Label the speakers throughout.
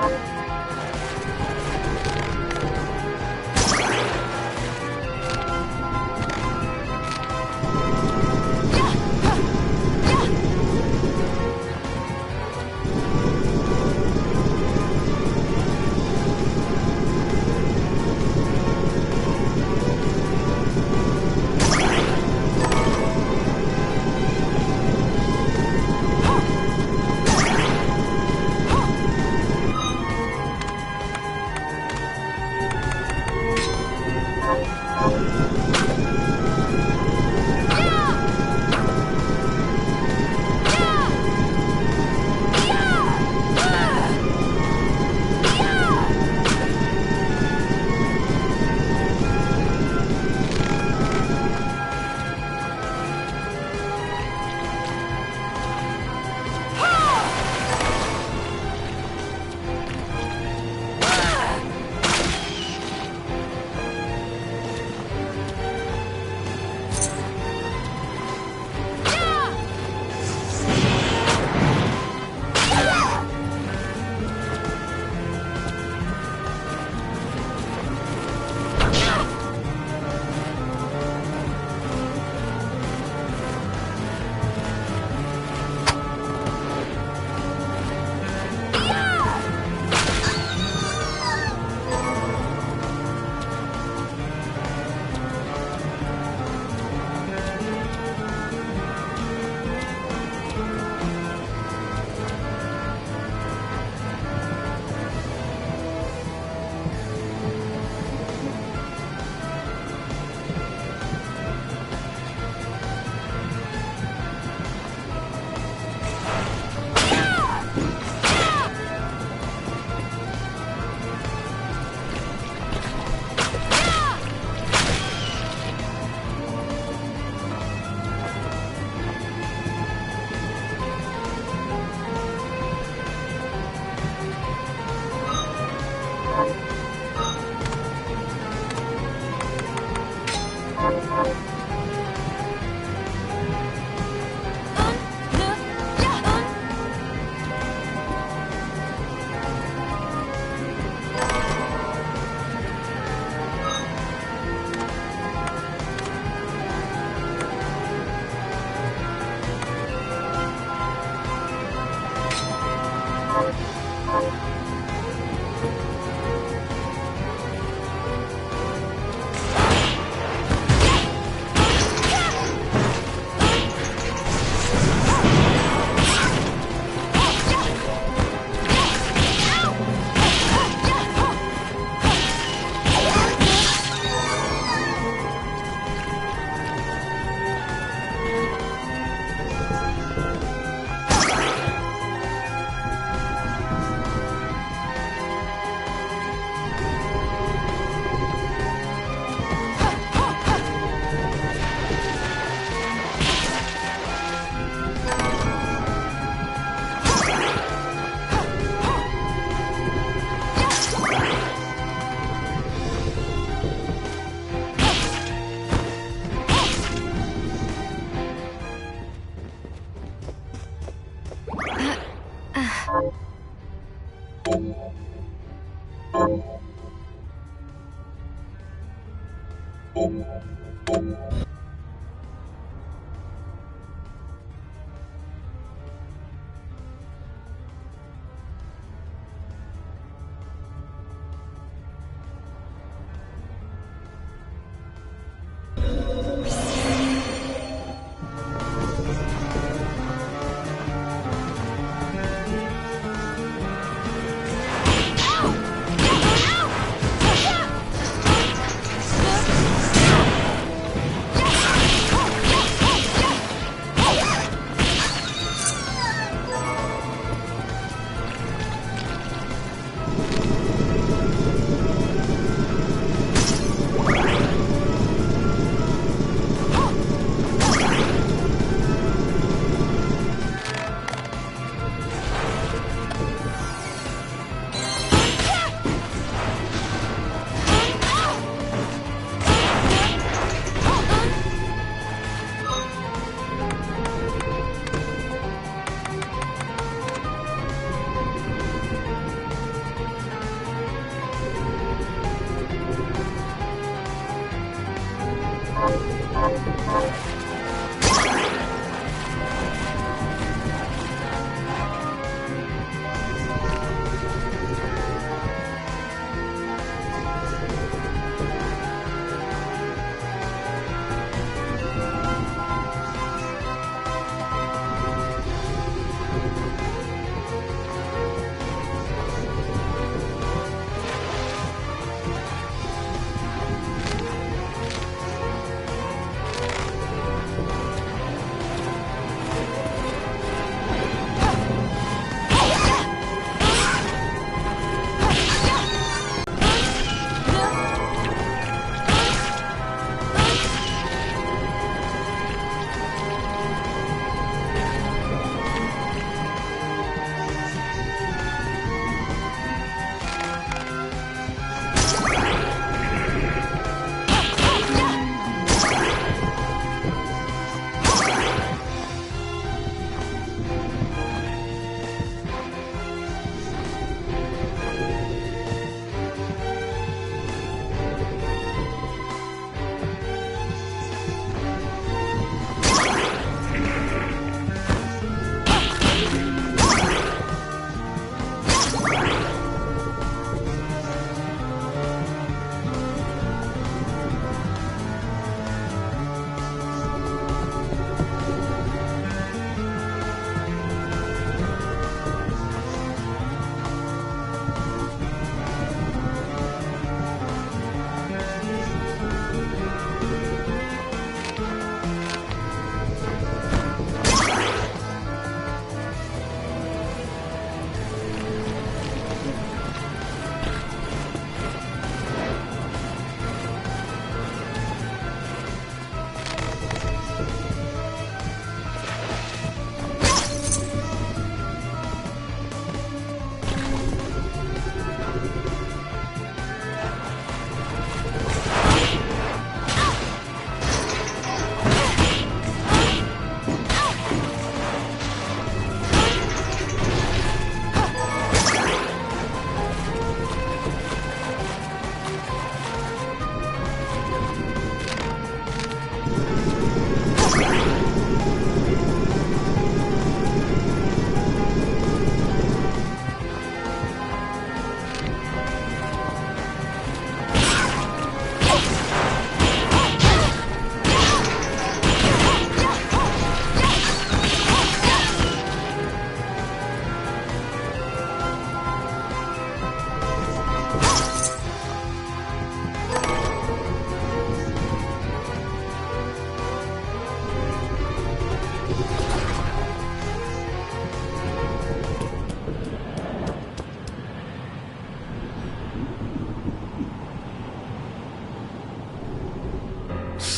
Speaker 1: Yeah!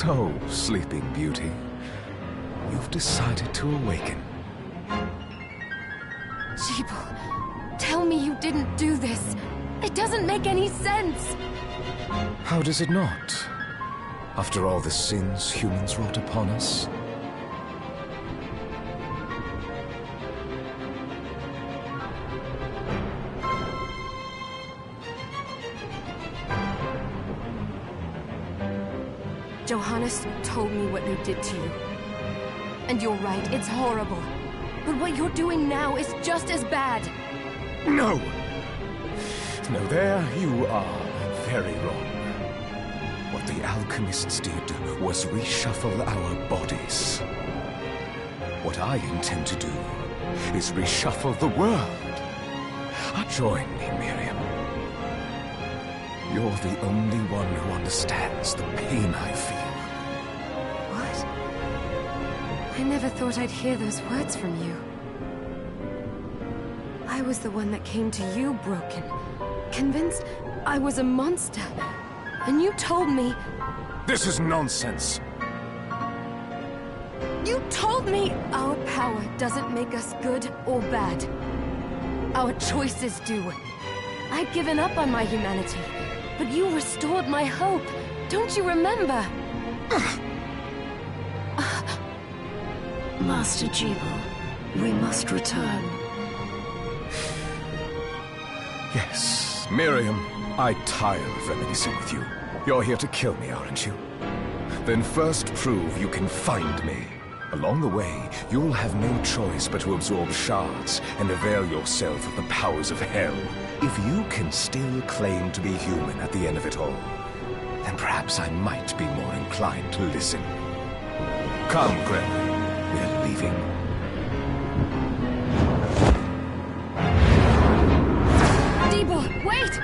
Speaker 1: So, Sleeping Beauty, you've decided to awaken.
Speaker 2: Jeeble, tell me you didn't do this. It doesn't make any sense.
Speaker 1: How does it not? After all the sins humans wrought upon us?
Speaker 2: Johannes told me what they did to you. And you're right, it's horrible. But what you're doing now is just as bad.
Speaker 1: No! No, there you are very wrong. What the alchemists did was reshuffle our bodies. What I intend to do is reshuffle the world. Join me, Miriam. You're the only one who understands the pain I feel.
Speaker 2: What? I never thought I'd hear those words from you. I was the one that came to you broken, convinced I was a monster. And you told me...
Speaker 1: This is nonsense.
Speaker 2: You told me our power doesn't make us good or bad. Our choices do. I'd given up on my humanity, but you restored my hope. Don't you remember?
Speaker 3: Master Jeeble, we must return.
Speaker 1: Yes, Miriam, I tire of reminiscing with you. You're here to kill me, aren't you? Then first prove you can find me. Along the way, you'll have no choice but to absorb shards and avail yourself of the powers of hell. If you can still claim to be human at the end of it all, then perhaps I might be more inclined to listen. Come, Gregory. We're leaving.
Speaker 2: Jeeble, wait!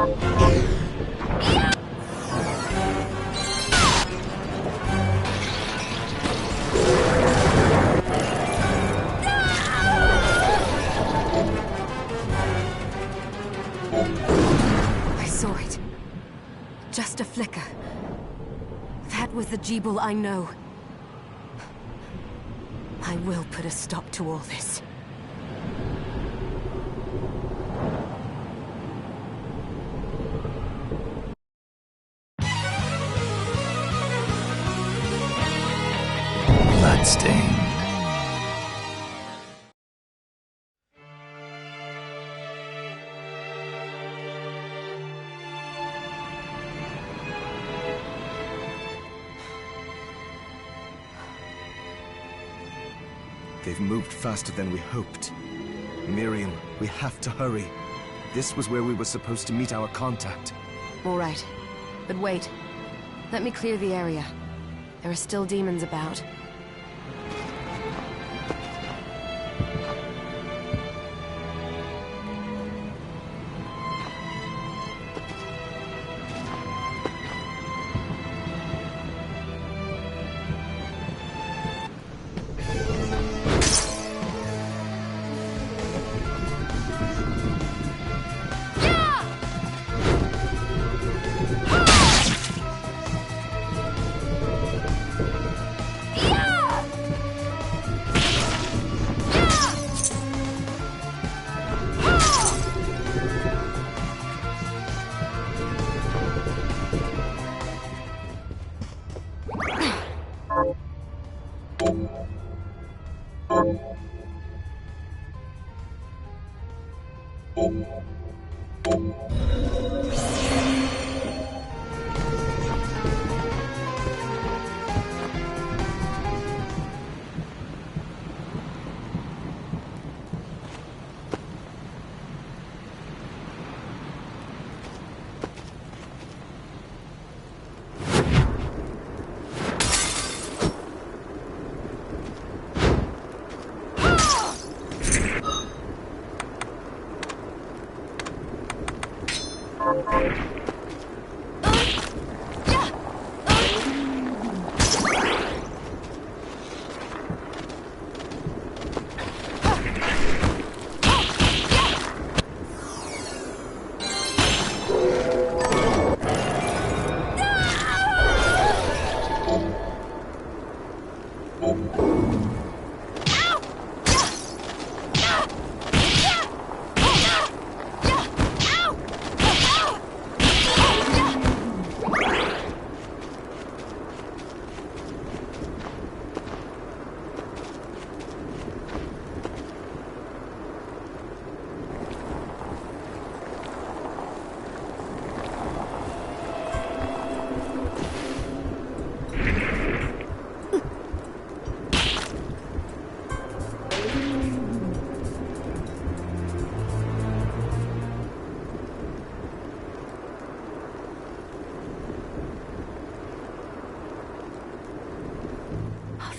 Speaker 2: I saw it. Just a flicker. That was the Jeeble I know. I will put a stop to all this.
Speaker 4: Bloodstained.
Speaker 5: They've moved faster than we hoped. Miriam, we have to hurry. This was where we were supposed to meet our contact.
Speaker 2: All right. But wait. Let me clear the area. There are still demons about.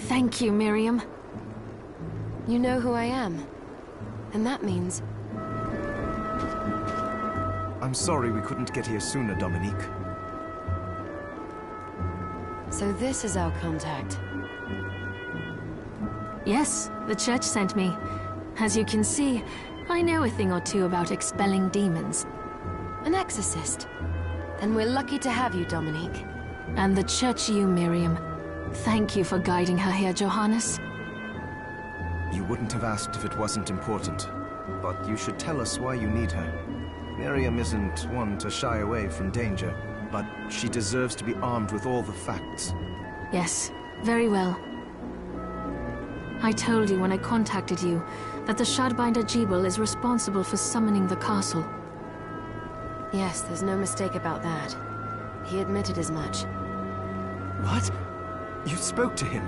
Speaker 2: Thank you, Miriam. You know who I am. And that means...
Speaker 5: I'm sorry we couldn't get here sooner, Dominique.
Speaker 2: So this is our contact.
Speaker 6: Yes, the church sent me. As you can see, I know a thing or two about expelling demons.
Speaker 2: An exorcist. Then we're lucky to have you, Dominique.
Speaker 6: And the church you, Miriam. Thank you for guiding her here, Johannes.
Speaker 5: You wouldn't have asked if it wasn't important. But you should tell us why you need her. Miriam isn't one to shy away from danger, but she deserves to be armed with all the facts.
Speaker 6: Yes, very well. I told you when I contacted you that the Shardbinder Jeeble is responsible for summoning the castle.
Speaker 2: Yes, there's no mistake about that. He admitted as much.
Speaker 5: What? You spoke to him?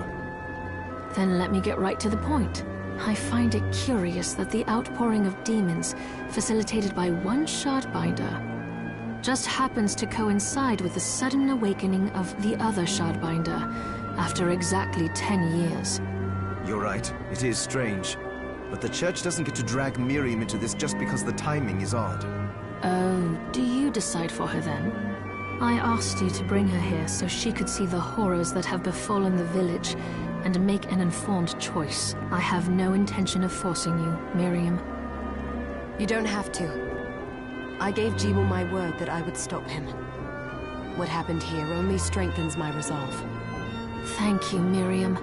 Speaker 6: Then let me get right to the point. I find it curious that the outpouring of demons, facilitated by one Shardbinder, just happens to coincide with the sudden awakening of the other Shardbinder, after exactly 10 years.
Speaker 5: You're right, it is strange. But the church doesn't get to drag Miriam into this just because the timing is odd.
Speaker 6: Oh, do you decide for her then. I asked you to bring her here so she could see the horrors that have befallen the village and make an informed choice. I have no intention of forcing you, Miriam.
Speaker 2: You don't have to. I gave Jebel my word that I would stop him. What happened here only strengthens my resolve.
Speaker 6: Thank you, Miriam.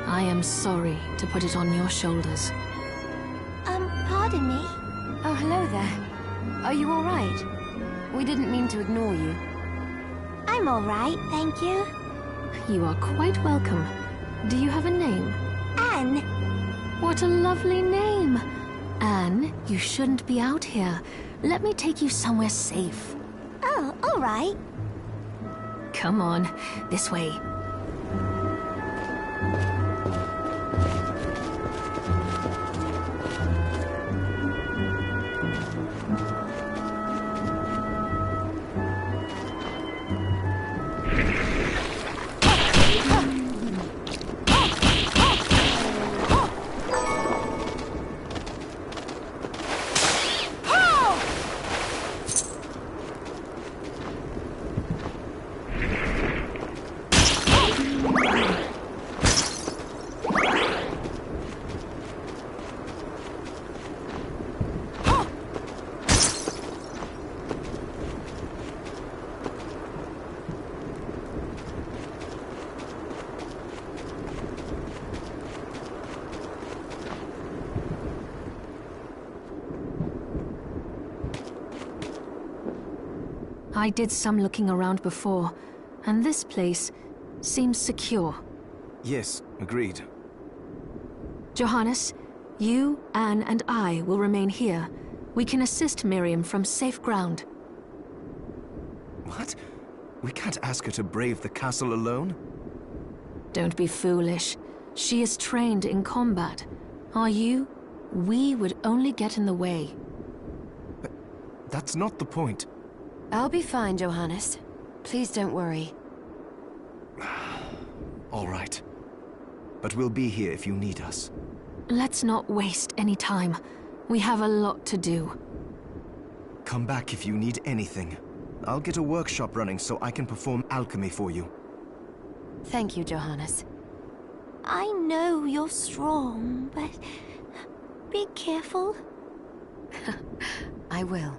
Speaker 6: I am sorry to put it on your shoulders.
Speaker 4: Pardon me?
Speaker 2: Oh, hello there. Are you all right? We didn't mean to ignore you.
Speaker 4: I'm all right, thank you.
Speaker 6: You are quite welcome. Do you have a name?
Speaker 4: Anne.
Speaker 6: What a lovely name! Anne, you shouldn't be out here. Let me take you somewhere safe.
Speaker 4: Oh, all right.
Speaker 6: Come on, this way. I did some looking around before, and this place seems secure.
Speaker 5: Yes, agreed.
Speaker 6: Johannes, you, Anne, and I will remain here. We can assist Miriam from safe ground.
Speaker 5: What? We can't ask her to brave the castle alone?
Speaker 6: Don't be foolish. She is trained in combat. Are you? We would only get in the way.
Speaker 5: But that's not the point.
Speaker 2: I'll be fine, Johannes. Please don't worry.
Speaker 5: All right. But we'll be here if you need us.
Speaker 6: Let's not waste any time. We have a lot to do.
Speaker 5: Come back if you need anything. I'll get a workshop running so I can perform alchemy for you.
Speaker 2: Thank you, Johannes.
Speaker 4: I know you're strong, but be careful.
Speaker 2: I will.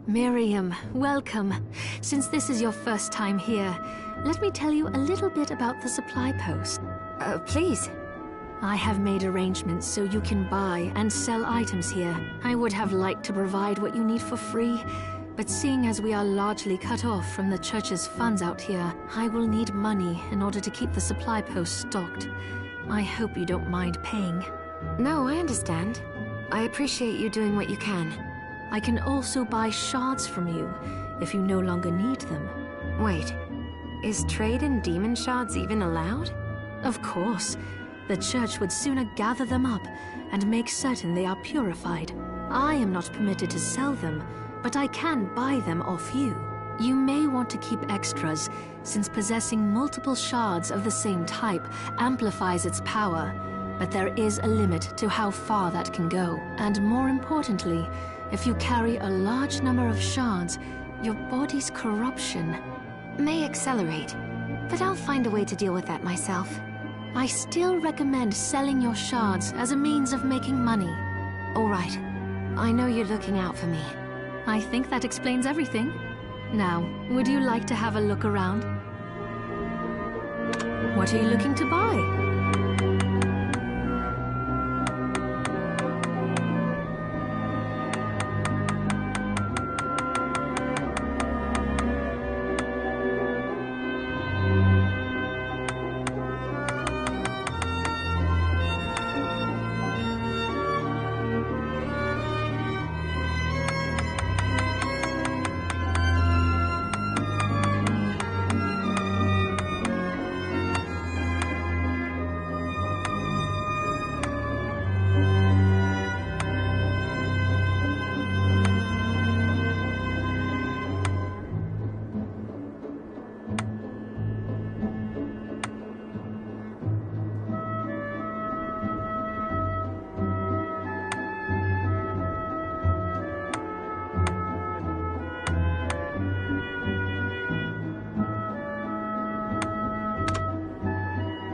Speaker 6: Miriam, welcome. Since this is your first time here, let me tell you a little bit about the supply post.
Speaker 2: Please.
Speaker 6: I have made arrangements so you can buy and sell items here. I would have liked to provide what you need for free, but seeing as we are largely cut off from the church's funds out here, I will need money in order to keep the supply post stocked. I hope you don't mind paying.
Speaker 2: No, I understand. I appreciate you doing what you can.
Speaker 6: I can also buy shards from you, if you no longer need them.
Speaker 2: Wait, is trade in demon shards even allowed?
Speaker 6: Of course. The church would sooner gather them up and make certain they are purified. I am not permitted to sell them, but I can buy them off you. You may want to keep extras, since possessing multiple shards of the same type amplifies its power, but there is a limit to how far that can go. And more importantly, if you carry a large number of shards, your body's corruption
Speaker 2: may accelerate, but I'll find a way to deal with that myself.
Speaker 6: I still recommend selling your shards as a means of making money.
Speaker 2: All right. I know you're looking out for me.
Speaker 6: I think that explains everything. Now, would you like to have a look around? What are you looking to buy?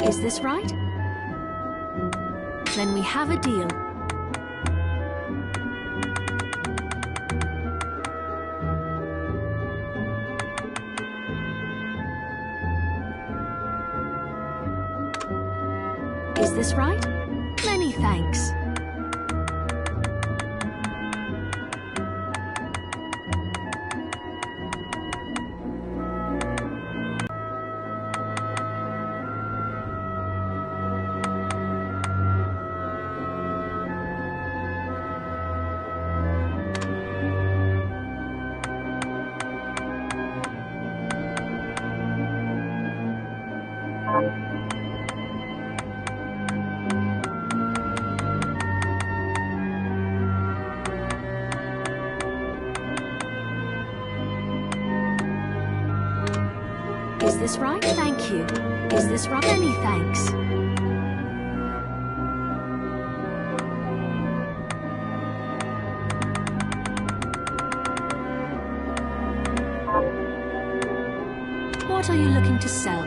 Speaker 6: Is this right? Then we have a deal. Is this right? Many thanks. Is this right? Thank you. Is this right? Many thanks. What are you looking to sell?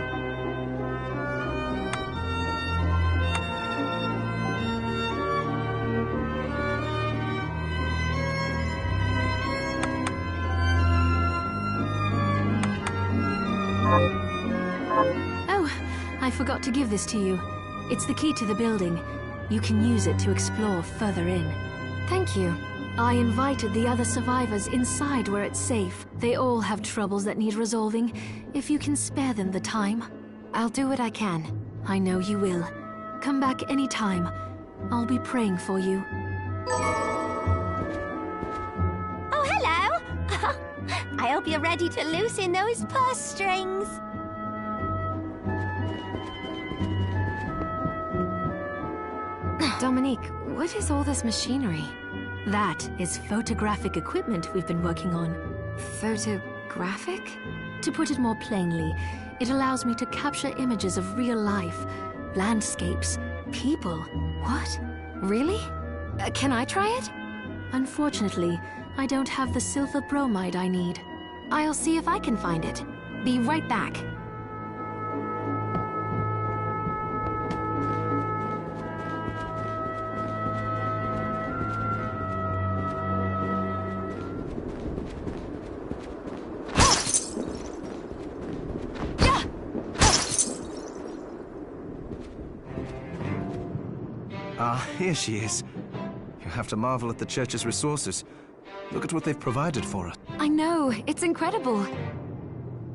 Speaker 6: Oh, I forgot to give this to you. It's the key to the building. You can use it to explore further in.
Speaker 2: Thank you.
Speaker 6: I invited the other survivors inside where it's safe. They all have troubles that need resolving. If you can spare them the time.
Speaker 2: I'll do what I can.
Speaker 6: I know you will. Come back anytime. I'll be praying for you.
Speaker 4: Oh, hello! I hope you're ready to loosen those purse strings.
Speaker 2: Dominique, what is all this machinery?
Speaker 6: That is photographic equipment we've been working on.
Speaker 2: Photographic?
Speaker 6: To put it more plainly, it allows me to capture images of real life, landscapes, people.
Speaker 2: What? Really? Can I try it?
Speaker 6: Unfortunately, I don't have the silver bromide I need.
Speaker 2: I'll see if I can find it. Be right back.
Speaker 5: Ah, here she is. You have to marvel at the church's resources. Look at what they've provided for us.
Speaker 2: I know, it's incredible.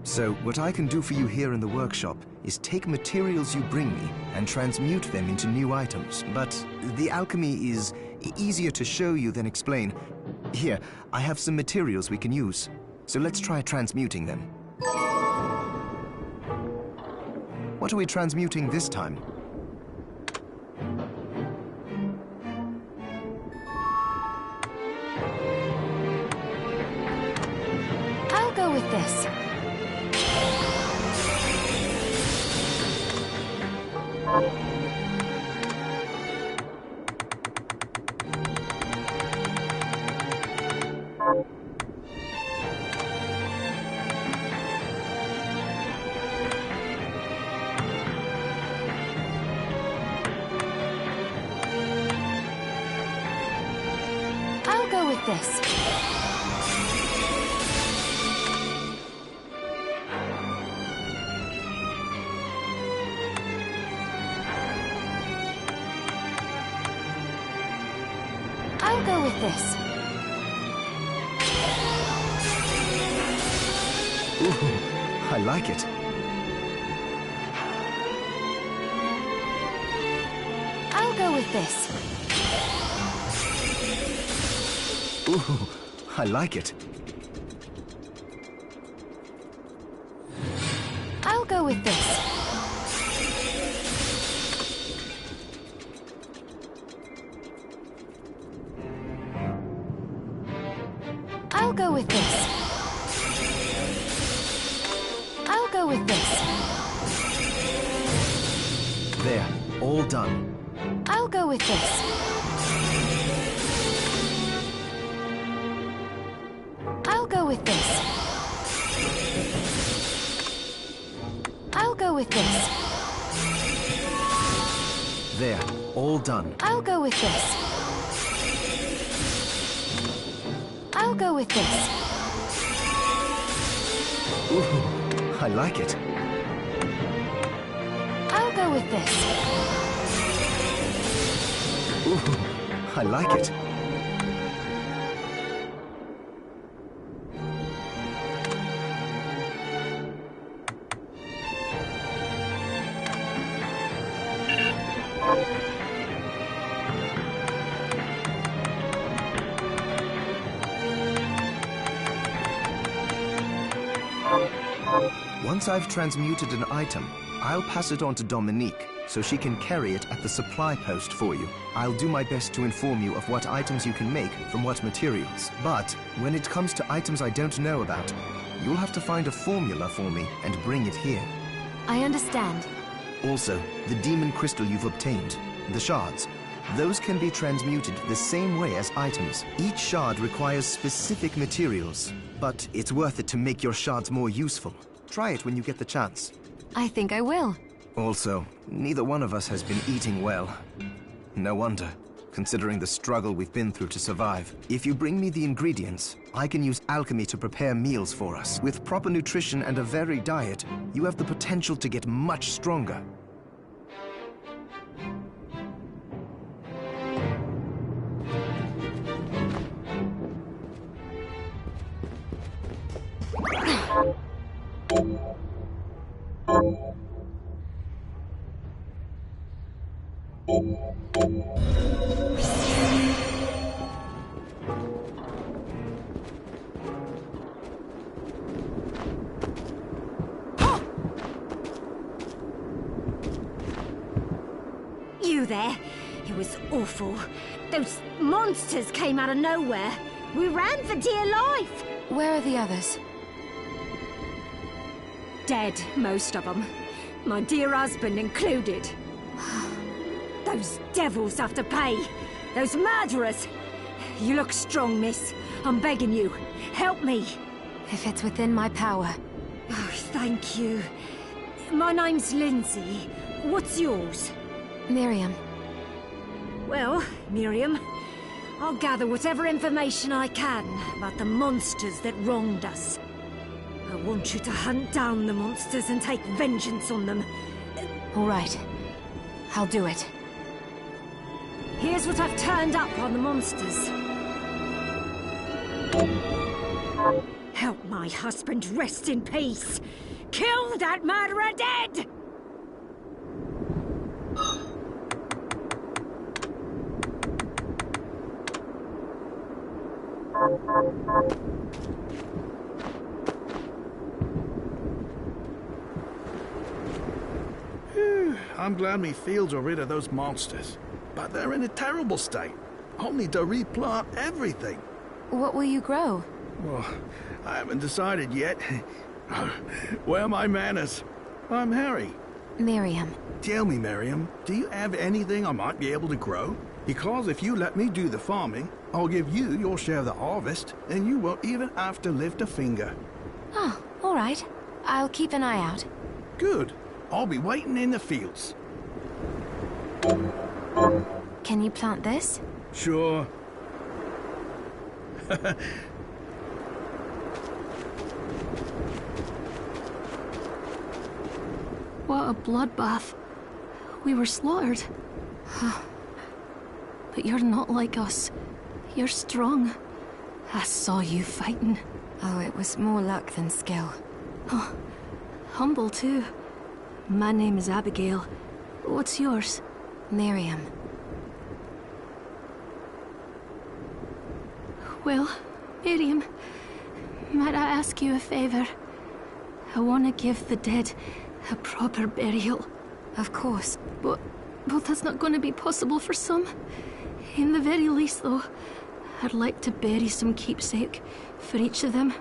Speaker 5: So, what I can do for you here in the workshop is take materials you bring me and transmute them into new items. But the alchemy is easier to show you than explain. Here, I have some materials we can use. So let's try transmuting them. What are we transmuting this time?
Speaker 2: I'll go with this. I'll go with this. I'll go with this.
Speaker 5: Ooh, I like it.
Speaker 2: I'll go with this.
Speaker 5: Ooh, I like it.
Speaker 2: I'll go with this. I'll go with this. I'll go with this.
Speaker 5: There, all done.
Speaker 2: I'll go with this. I'll go with this. I'll go with this.
Speaker 5: There, all done.
Speaker 2: I'll go with this. I'll go with this.
Speaker 5: Ooh, I like it.
Speaker 2: I'll go with this.
Speaker 5: Ooh, I like it. Once I've transmuted an item, I'll pass it on to Dominique, so she can carry it at the supply post for you. I'll do my best to inform you of what items you can make from what materials. But when it comes to items I don't know about, you'll have to find a formula for me and bring it here.
Speaker 2: I understand.
Speaker 5: Also, the demon crystal you've obtained, the shards, those can be transmuted the same way as items. Each shard requires specific materials, but it's worth it to make your shards more useful. Try it when you get the chance.
Speaker 2: I think I will.
Speaker 5: Also, neither one of us has been eating well. No wonder, considering the struggle we've been through to survive. If you bring me the ingredients, I can use alchemy to prepare meals for us. With proper nutrition and a varied diet, you have the potential to get much stronger.
Speaker 4: You there? It was awful. Those monsters came out of nowhere. We ran for dear life.
Speaker 2: Where are the others?
Speaker 4: Dead, most of them. My dear husband included. Those devils have to pay. Those murderers. You look strong, miss. I'm begging you. Help me.
Speaker 2: If it's within my power.
Speaker 4: Oh, thank you. My name's Lindsay. What's yours?
Speaker 2: Miriam.
Speaker 4: Well, Miriam, I'll gather whatever information I can about the monsters that wronged us. I want you to hunt down the monsters and take vengeance on them.
Speaker 2: All right. I'll do it.
Speaker 4: Here's what I've turned up on the monsters. Help my husband rest in peace. Kill that murderer dead!
Speaker 7: I'm glad me fields are rid of those monsters. But they're in a terrible state. I'll need to replant everything.
Speaker 2: What will you grow?
Speaker 7: Well, I haven't decided yet. Where are my manners? I'm Harry.
Speaker 2: Miriam.
Speaker 7: Tell me, Miriam, do you have anything I might be able to grow? Because if you let me do the farming, I'll give you your share of the harvest, and you won't even have to lift a finger.
Speaker 2: Oh, all right. I'll keep an eye out.
Speaker 7: Good. I'll be waiting in the fields.
Speaker 2: Can you plant this?
Speaker 7: Sure.
Speaker 6: What a bloodbath. We were slaughtered. But you're not like us. You're strong. I saw you fighting.
Speaker 2: Oh, it was more luck than skill.
Speaker 6: Oh, humble too. My name is Abigail. What's yours?
Speaker 2: Miriam.
Speaker 6: Well, Miriam, might I ask you a favor? I want to give the dead a proper burial.
Speaker 2: Of course.
Speaker 6: But that's not going to be possible for some. In the very least, though, I'd like to bury some keepsake for each of them.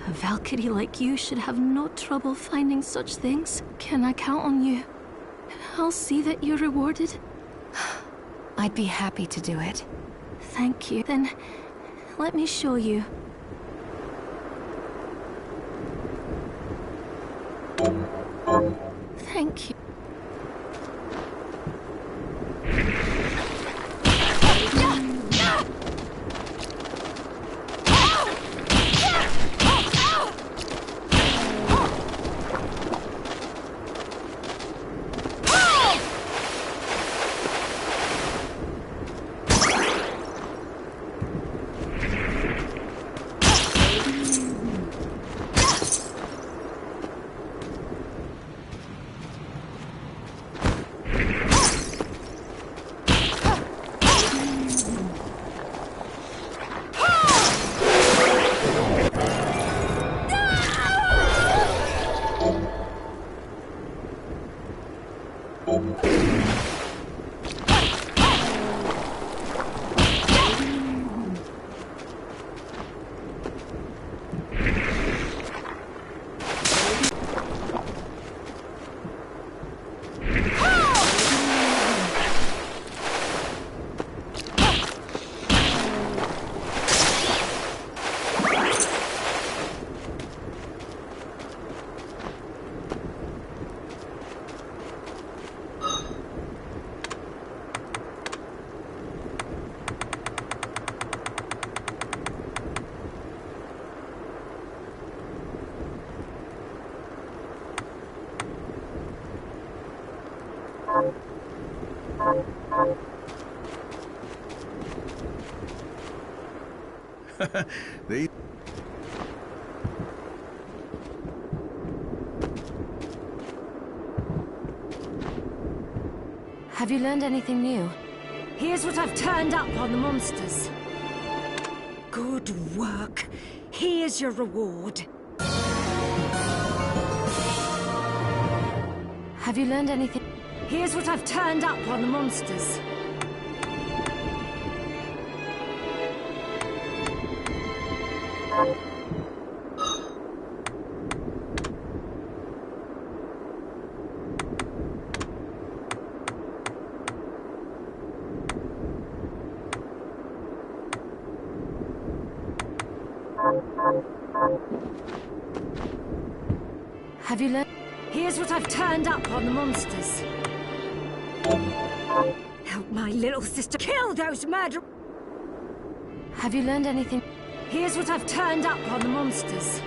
Speaker 6: A Valkyrie like you should have no trouble finding such things. Can I count on you? I'll see that you're rewarded.
Speaker 2: I'd be happy to do it.
Speaker 6: Thank you. Then, let me show you. Thank you.
Speaker 7: They...
Speaker 2: Have you learned anything new?
Speaker 4: Here's what I've turned up on the monsters. Good work. Here's your reward.
Speaker 2: Have you learned anything?
Speaker 4: Here's what I've turned up on the monsters.
Speaker 2: Have you learned?
Speaker 4: Here's what I've turned up on the monsters. Help my little sister kill those murderers.
Speaker 2: Have you learned anything?
Speaker 4: Here's what I've turned up on the monsters.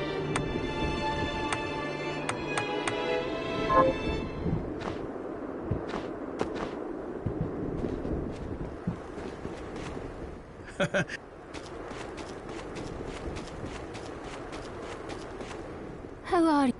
Speaker 2: How are you?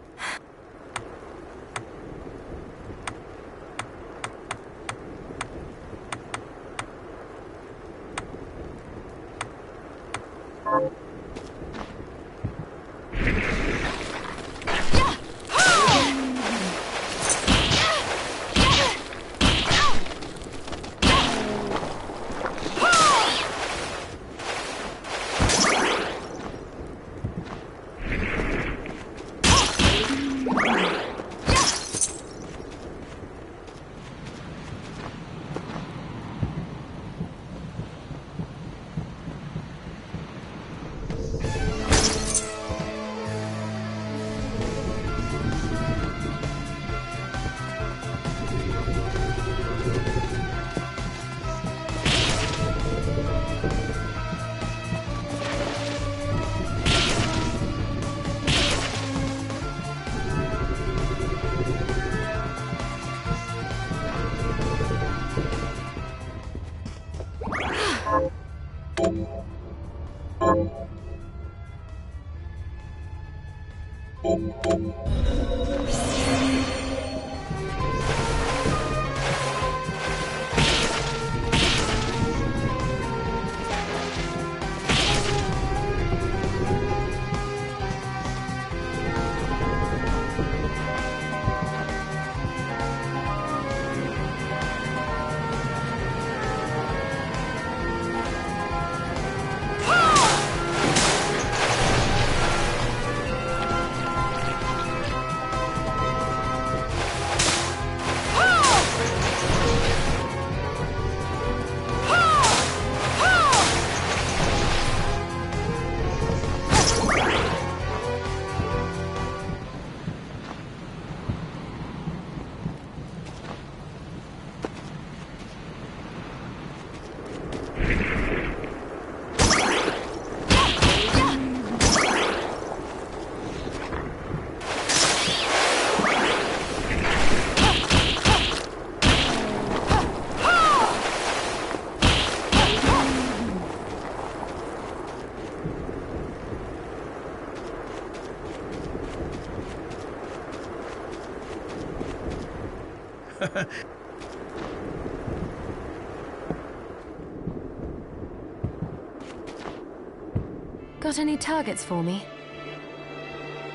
Speaker 2: Got any targets for me?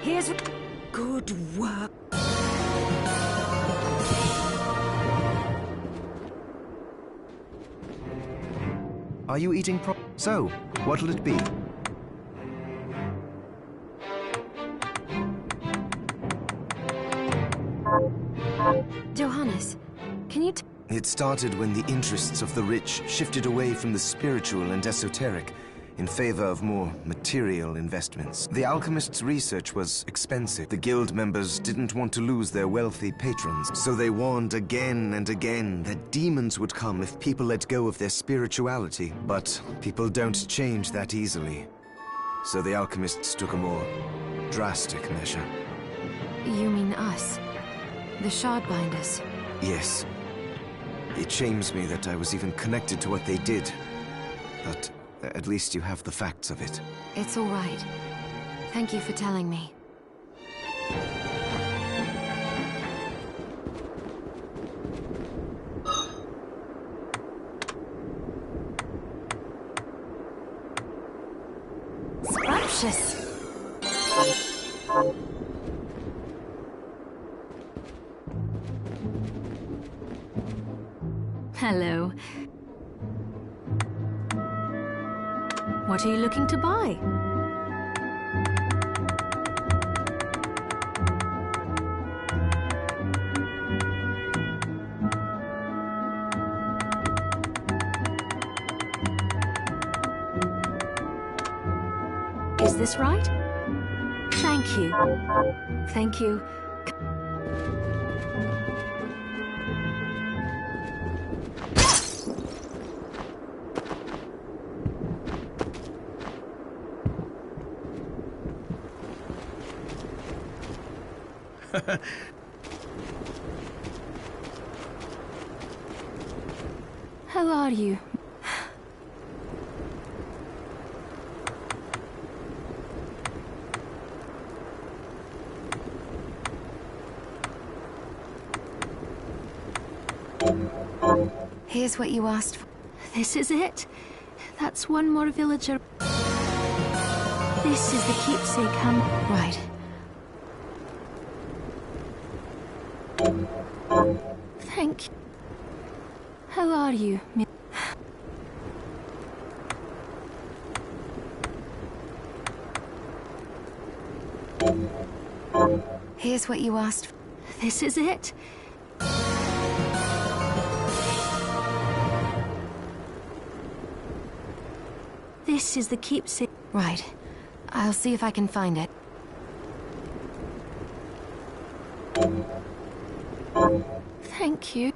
Speaker 4: Here's what... Good work.
Speaker 5: Are you eating So, what'll it be?
Speaker 2: Johannes, can you
Speaker 5: It started when the interests of the rich shifted away from the spiritual and esoteric in favor of more material investments. The alchemists' research was expensive. The guild members didn't want to lose their wealthy patrons, so they warned again and again that demons would come if people let go of their spirituality. But people don't change that easily. So the alchemists took a more drastic measure.
Speaker 2: You mean us? The Shardbinders?
Speaker 5: Yes. It shames me that I was even connected to what they did. But At least you have the facts of it.
Speaker 2: It's all right. Thank you for telling me. Scrumptious.
Speaker 6: Hello. What are you looking to buy? Is this right? Thank you. Thank you. How are you?
Speaker 2: Here's what you asked for.
Speaker 6: This is it. That's one more villager. This is the keepsake
Speaker 2: Right.
Speaker 6: Thank you. How are you?
Speaker 2: Here's what you asked for.
Speaker 6: This is it. This is the keepsake.
Speaker 2: Right. I'll see if I can find it.
Speaker 6: Thank you.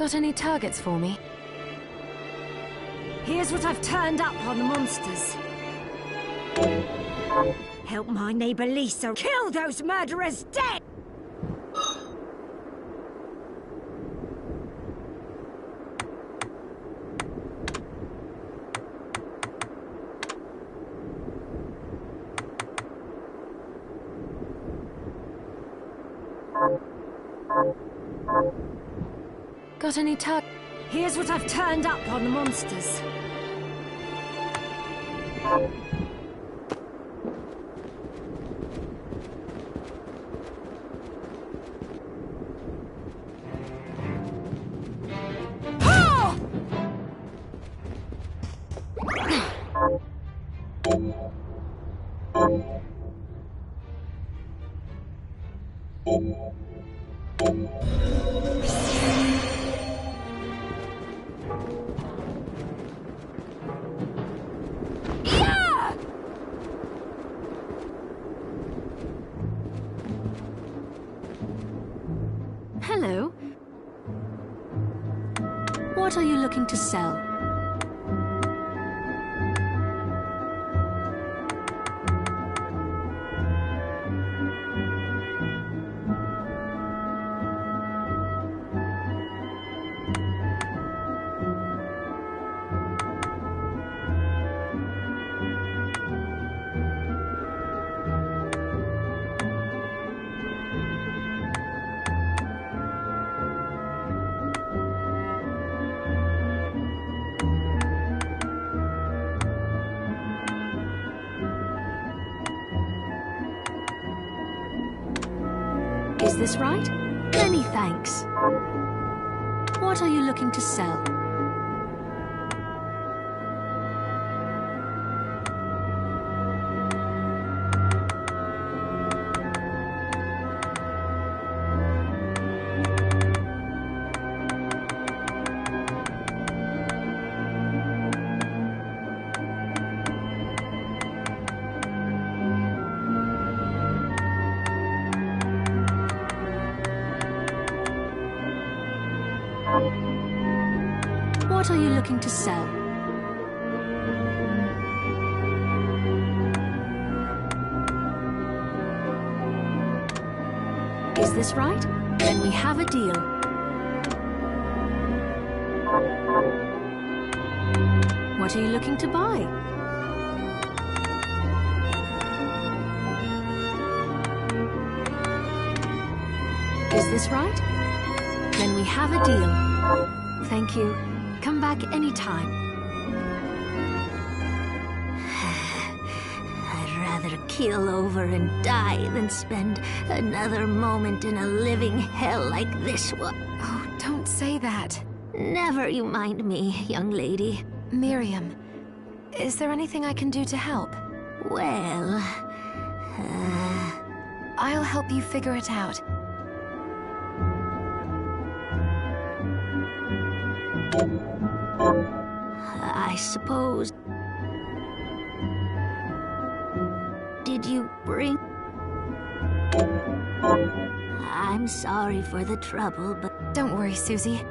Speaker 2: Got any targets for me?
Speaker 4: Here's what I've turned up on the monsters. Help my neighbor Lisa kill those murderers dead!
Speaker 2: Got any
Speaker 4: Here's what I've turned up on the monsters.
Speaker 6: Hello. What are you looking to sell? Is this right? Many thanks. What are you looking to sell? What are you looking to sell? Is this right? Then we have a deal. What are you looking to buy? Is this right? Then we have a deal. Thank you. Come back anytime.
Speaker 3: rather keel over and die than spend another moment in a living hell like this one.
Speaker 2: Oh, don't say that.
Speaker 3: Never you mind me, young lady.
Speaker 2: Miriam, is there anything I can do to help?
Speaker 3: Well,
Speaker 2: I'll help you figure it out.
Speaker 3: I suppose... Did you bring... I'm sorry for the trouble, but...
Speaker 2: Don't worry, Susie.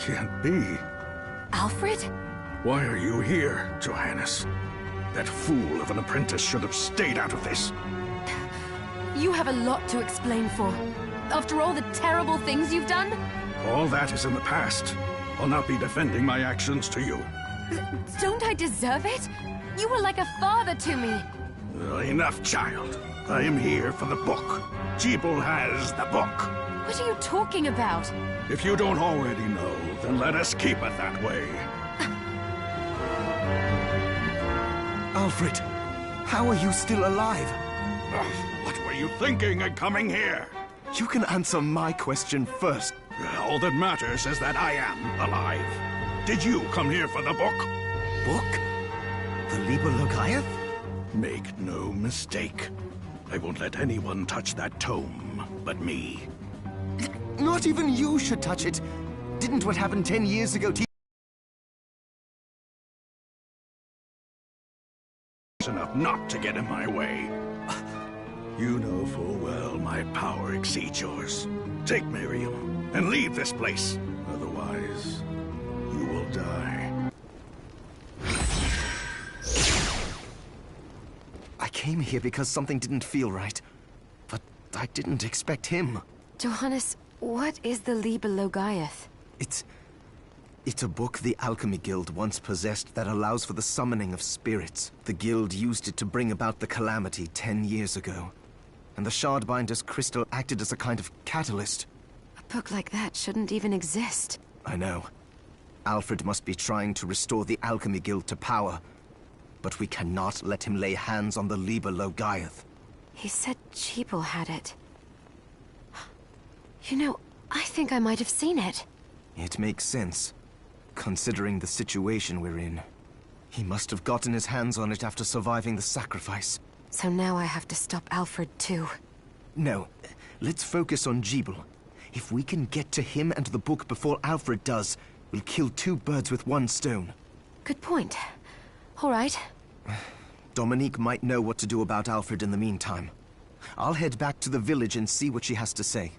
Speaker 7: can't be.
Speaker 2: Alfred?
Speaker 7: Why are you here, Johannes? That fool of an apprentice should have stayed out of this.
Speaker 2: You have a lot to explain for. After all the terrible things you've done?
Speaker 7: All that is in the past. I'll not be defending my actions to you.
Speaker 2: Don't I deserve it? You were like a father to me.
Speaker 7: Enough, child. I am here for the book. Jeeble has the book.
Speaker 2: What are you talking about?
Speaker 7: If you don't already know, then let us keep it that way.
Speaker 5: Alfred, how are you still alive?
Speaker 7: What were you thinking in coming here?
Speaker 5: You can answer my question first.
Speaker 7: All that matters is that I am alive. Did you come here for the book?
Speaker 5: Book? The Liber Logaeth?
Speaker 7: Make no mistake. I won't let anyone touch that tome but me.
Speaker 5: Not even you should touch it. Didn't what happened 10 years ago teach
Speaker 7: enough not to get in my way? You know full well my power exceeds yours. Take Miriam and leave this place. Otherwise, you will die.
Speaker 5: I came here because something didn't feel right. But I didn't expect him.
Speaker 2: Johannes, what is the Liber Logaeth?
Speaker 5: It's a book the Alchemy Guild once possessed that allows for the summoning of spirits. The Guild used it to bring about the calamity 10 years ago. And the Shardbinder's crystal acted as a kind of catalyst.
Speaker 2: A book like that shouldn't even exist.
Speaker 5: I know. Alfred must be trying to restore the Alchemy Guild to power. But we cannot let him lay hands on the Liber Logaeth.
Speaker 2: He said Jeeble had it. You know, I think I might have seen it.
Speaker 5: It makes sense, considering the situation we're in. He must have gotten his hands on it after surviving the sacrifice.
Speaker 2: So now I have to stop Alfred too.
Speaker 5: No, let's focus on Jeeble. If we can get to him and the book before Alfred does, we'll kill two birds with one stone.
Speaker 2: Good point. All right.
Speaker 5: Dominique might know what to do about Alfred in the meantime. I'll head back to the village and see what she has to say.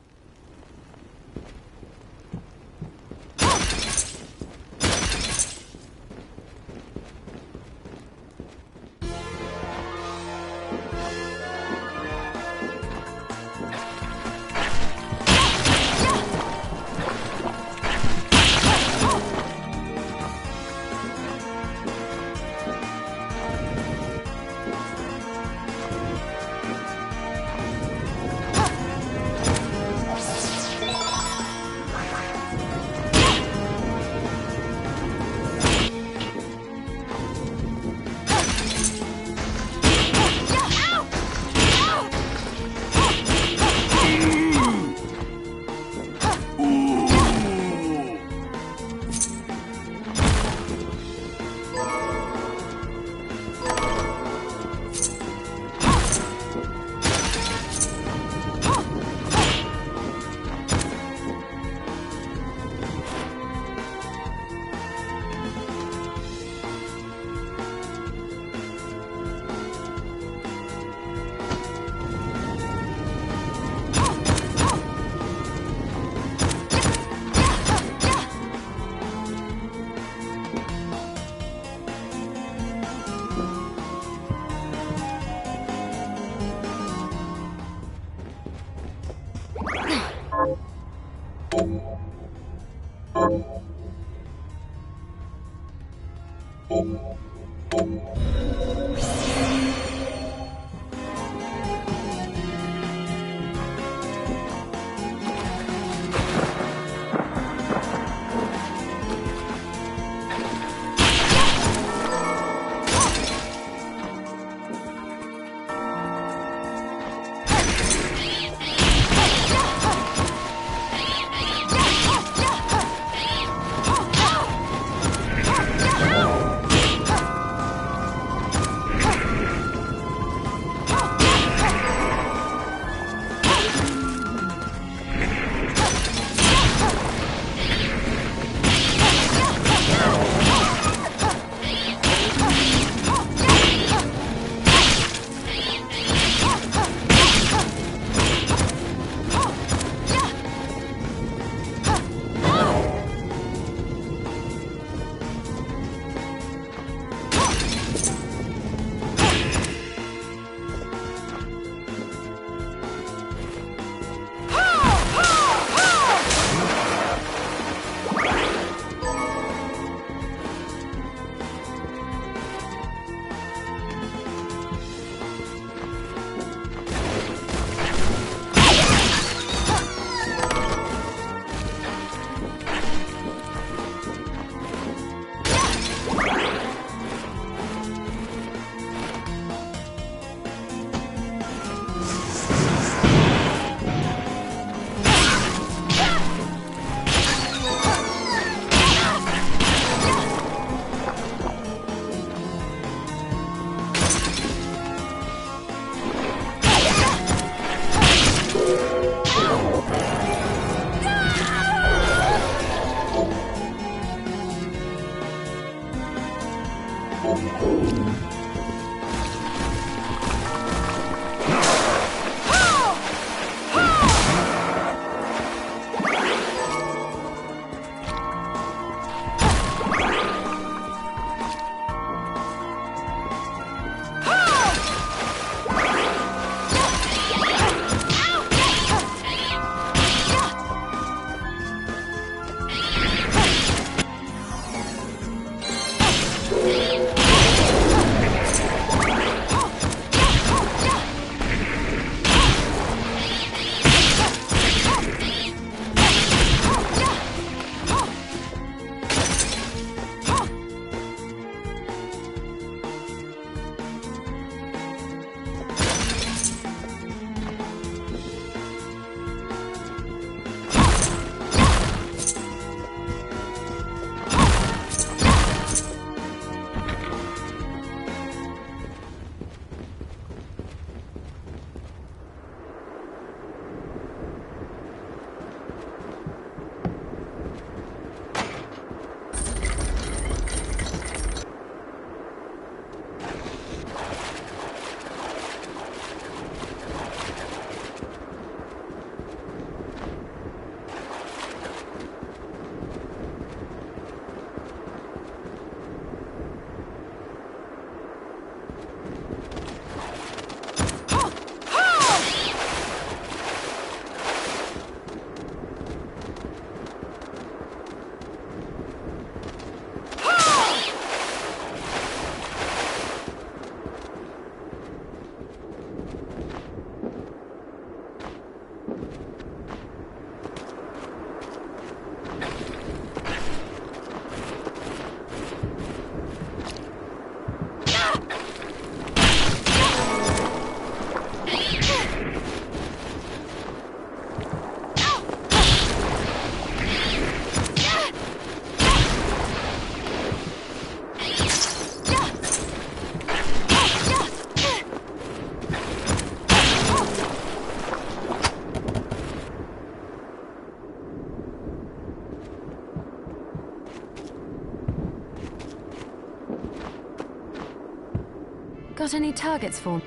Speaker 2: got any targets for me?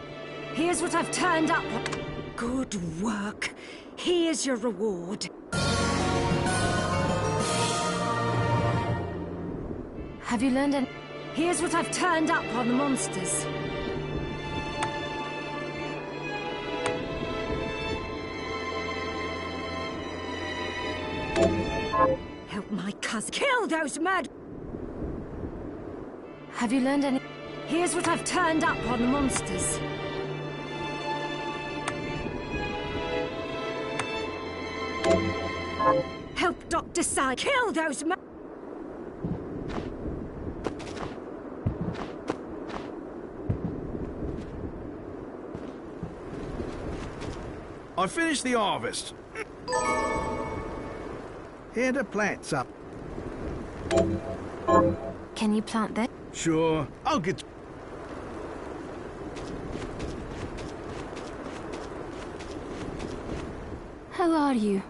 Speaker 4: Here's what I've turned up. Good work. Here's your reward.
Speaker 2: Have you learned any...
Speaker 4: Here's what I've turned up on the monsters. Help my cousin kill those mad...
Speaker 2: Have you learned any...
Speaker 4: Here's what I've turned up on the monsters. Help Dr. Sai kill those mad...
Speaker 7: I finished the harvest. Here to plant some.
Speaker 2: Can you plant that?
Speaker 7: Sure, I'll get...
Speaker 2: How are you?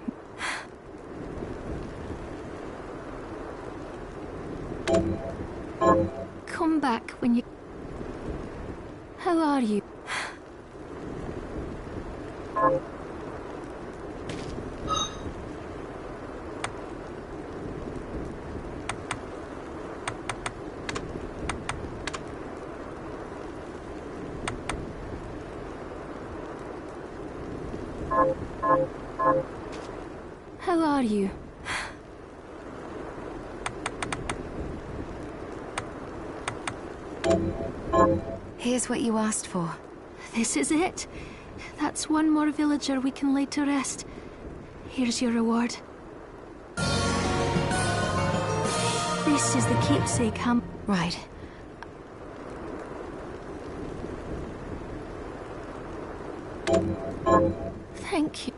Speaker 2: Come back when you... How are you? How are you? Here's what you asked for.
Speaker 6: This is it. That's one more villager we can lay to rest. Here's your reward. This is the keepsake ham.
Speaker 2: Right.
Speaker 6: Thank you.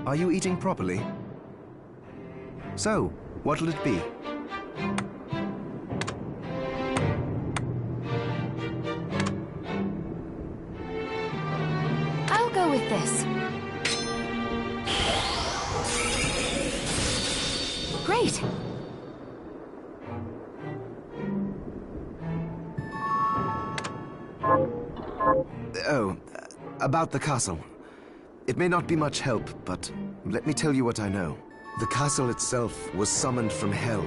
Speaker 5: Are you eating properly? So, what'll it be?
Speaker 2: I'll go with this. Great.
Speaker 5: Oh, about the castle. It may not be much help, but let me tell you what I know. The castle itself was summoned from hell,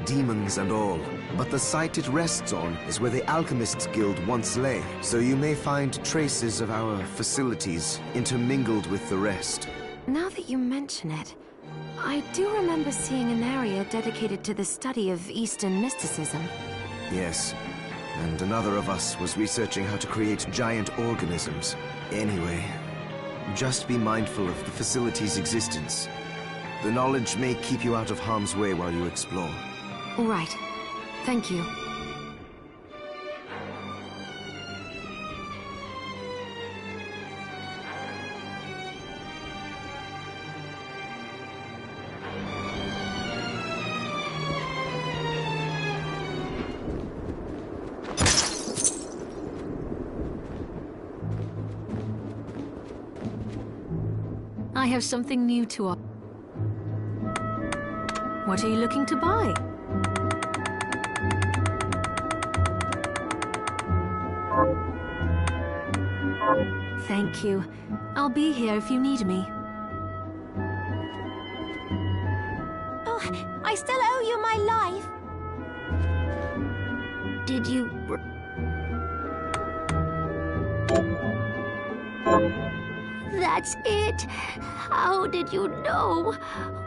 Speaker 5: demons and all. But the site it rests on is where the Alchemists Guild once lay, so you may find traces of our facilities intermingled with the rest.
Speaker 2: Now that you mention it, I do remember seeing an area dedicated to the study of Eastern mysticism.
Speaker 5: Yes, and another of us was researching how to create giant organisms. Anyway, just be mindful of the facility's existence. The knowledge may keep you out of harm's way while you explore.
Speaker 2: Right. Thank you.
Speaker 6: I have something new to offer. What are you looking to buy? Thank you. I'll be here if you need me.
Speaker 3: Oh, I still owe you my life. Did you... That's it. How did you know?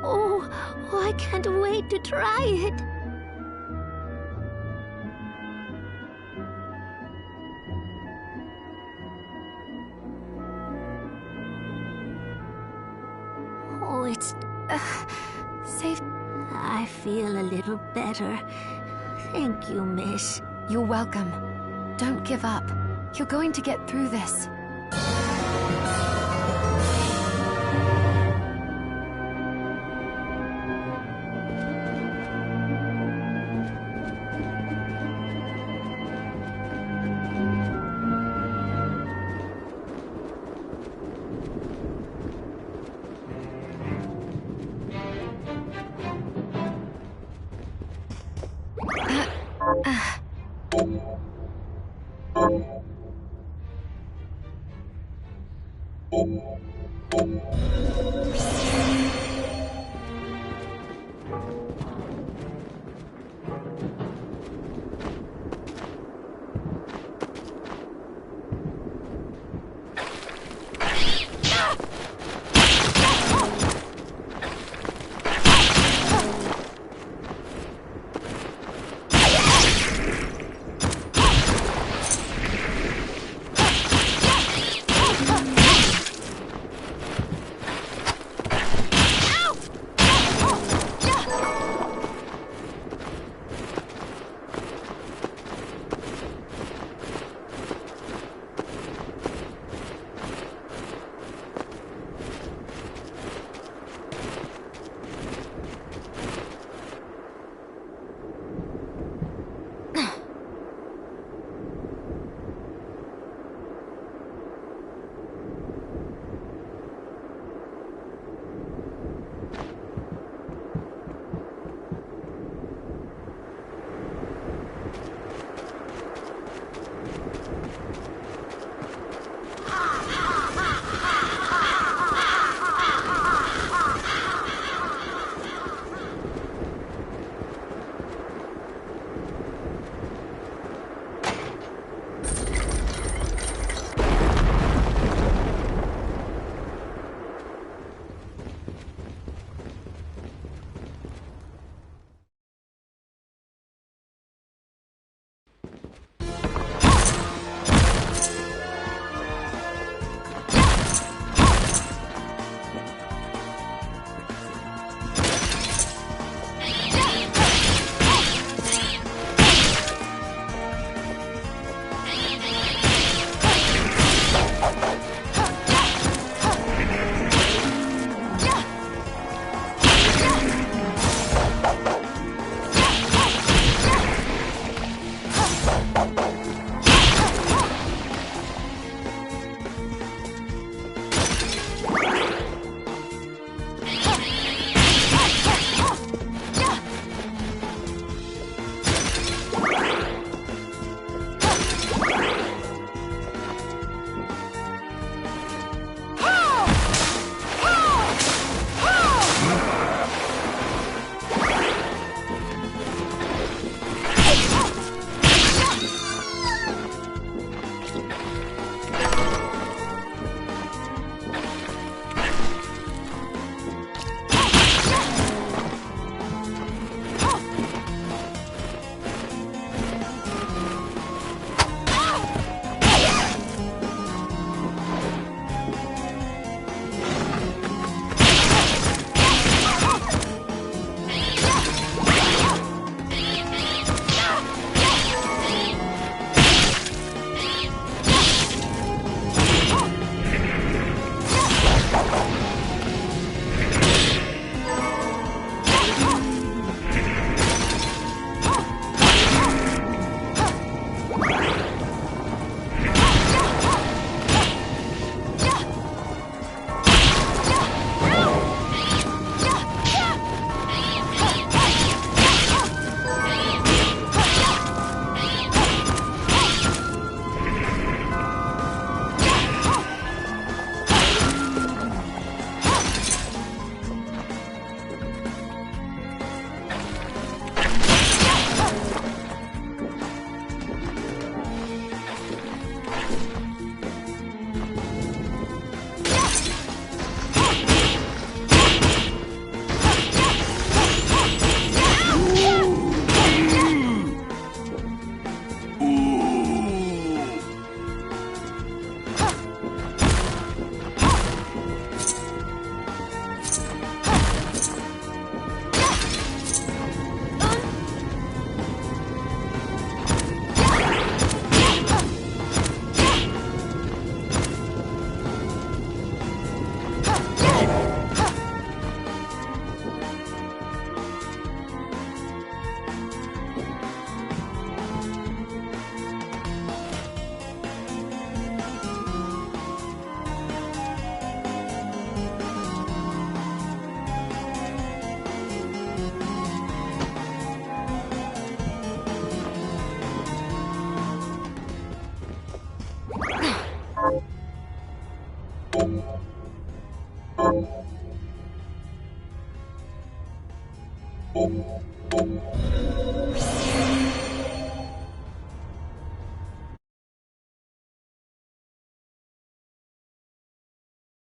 Speaker 3: Oh, I can't wait to try it. Oh, it's...
Speaker 2: Safe.
Speaker 3: I feel a little better. Thank you, miss.
Speaker 2: You're welcome. Don't give up. You're going to get through this.